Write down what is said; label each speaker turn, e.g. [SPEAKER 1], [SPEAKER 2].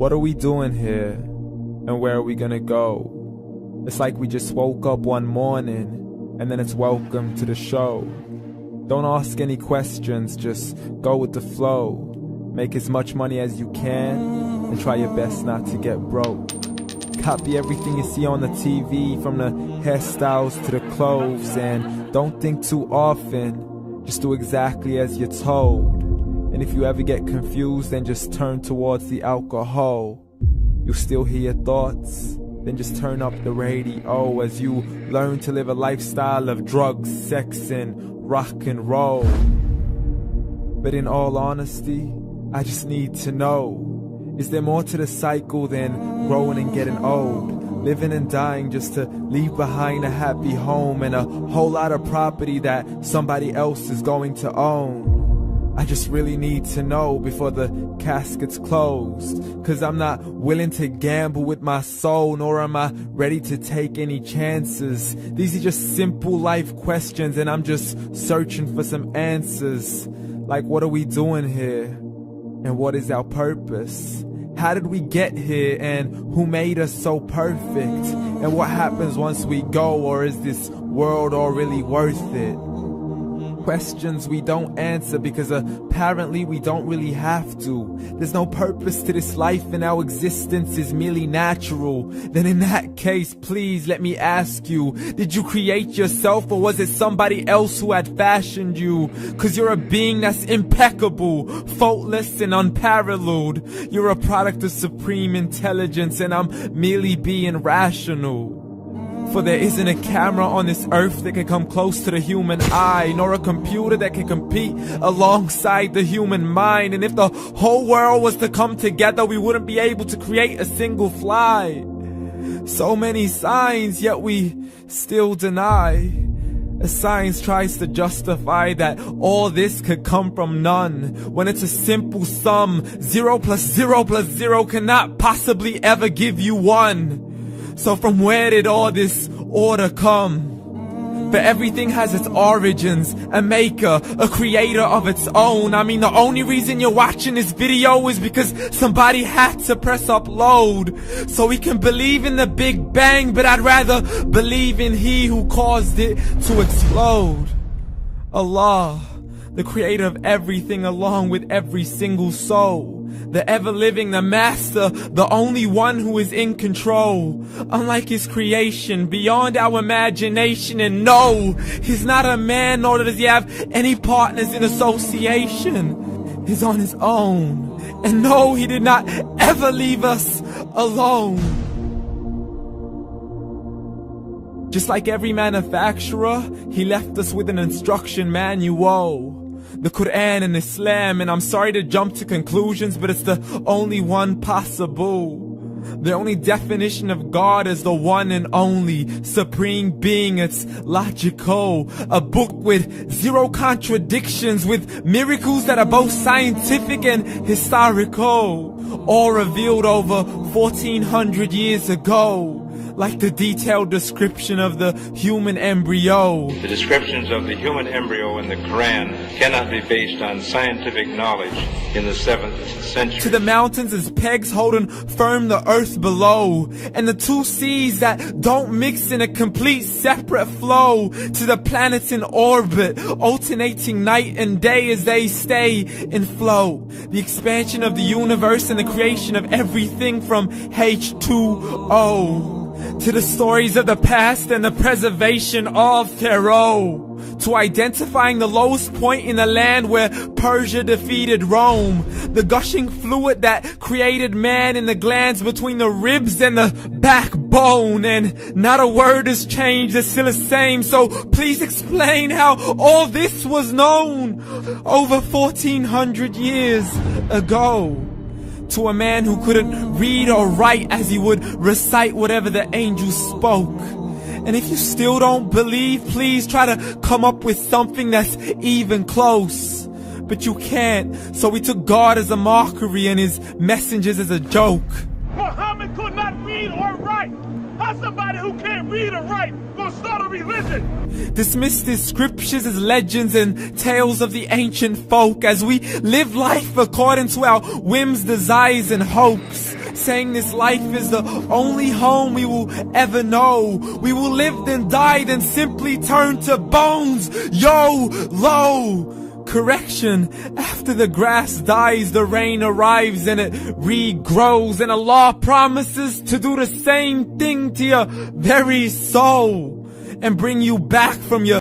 [SPEAKER 1] What are we doing here? And where are we gonna go? It's like we just woke up one morning, and then it's welcome to the show. Don't ask any questions, just go with the flow. Make as much money as you can, and try your best not to get broke. Copy everything you see on the TV, from the hairstyles to the clothes, and don't think too often, just do exactly as you're told. And if you ever get confused, then just turn towards the alcohol. You'll still hear your thoughts, then just turn up the radio as you learn to live a lifestyle of drugs, sex, and rock and roll. But in all honesty, I just need to know, is there more to the cycle than growing and getting old? Living and dying just to leave behind a happy home and a whole lot of property that somebody else is going to own. I just really need to know before the casket's closed, 'cause I'm not willing to gamble with my soul, nor am I ready to take any chances. These are just simple life questions, and I'm just searching for some answers. Like, what are we doing here? And what is our purpose? How did we get here, and who made us so perfect? And what happens once we go, or is this world all really worth it? Questions we don't answer because apparently we don't really have to. There's no purpose to this life and our existence is merely natural. Then in that case, please let me ask you, did you create yourself, or was it somebody else who had fashioned you? 'Cause you're a being that's impeccable, faultless and unparalleled. You're a product of supreme intelligence, and I'm merely being rational. For there isn't a camera on this earth that can come close to the human eye, nor a computer that can compete alongside the human mind. And if the whole world was to come together, we wouldn't be able to create a single fly. So many signs, yet we still deny. As science tries to justify that all this could come from none, when it's a simple sum. 0 plus 0 plus 0 cannot possibly ever give you 1. So from where did all this order come? For everything has its origins, a maker, a creator of its own. I mean, the only reason you're watching this video is because somebody had to press upload. So we can believe in the Big Bang, but I'd rather believe in He who caused it to explode. Allah, the creator of everything along with every single soul. The ever-living, the master, the only one who is in control. Unlike his creation, beyond our imagination. And no, he's not a man, nor does he have any partners in association. He's on his own. And no, he did not ever leave us alone. Just like every manufacturer, he left us with an instruction manual. The Quran and Islam, and I'm sorry to jump to conclusions, but it's the only one possible. The only definition of God is the one and only supreme being. It's logical, a book with 0 contradictions, with miracles that are both scientific and historical, all revealed over 1400 years ago. Like the detailed description of the human embryo.
[SPEAKER 2] The descriptions of the human embryo in the Quran cannot be based on scientific knowledge in the 7th century.
[SPEAKER 1] To the mountains as pegs holding firm the earth below, and the 2 seas that don't mix in a complete separate flow. To the planets in orbit, alternating night and day as they stay in flow. The expansion of the universe and the creation of everything from H2O. To the stories of the past and the preservation of Pharaoh. To identifying the lowest point in the land where Persia defeated Rome. The gushing fluid that created man in the glands between the ribs and the backbone. And not a word has changed, it's still the same. So please explain how all this was known over 1400 years ago. To a man who couldn't read or write as he would recite whatever the angels spoke. And if you still don't believe, please try to come up with something that's even close. But you can't, so we took God as a mockery and his messengers as a joke.
[SPEAKER 3] Muhammad could not read or write. How somebody who can't read or write gonna start a religion?
[SPEAKER 1] Dismissed his scriptures as legends and tales of the ancient folk, as we live life according to our whims, desires and hopes. saying this life is the only home we will ever know. We will live then die then simply turn to bones. YOLO! Correction, after the grass dies, the rain arrives and it regrows, and Allah promises to do the same thing to your very soul and bring you back from your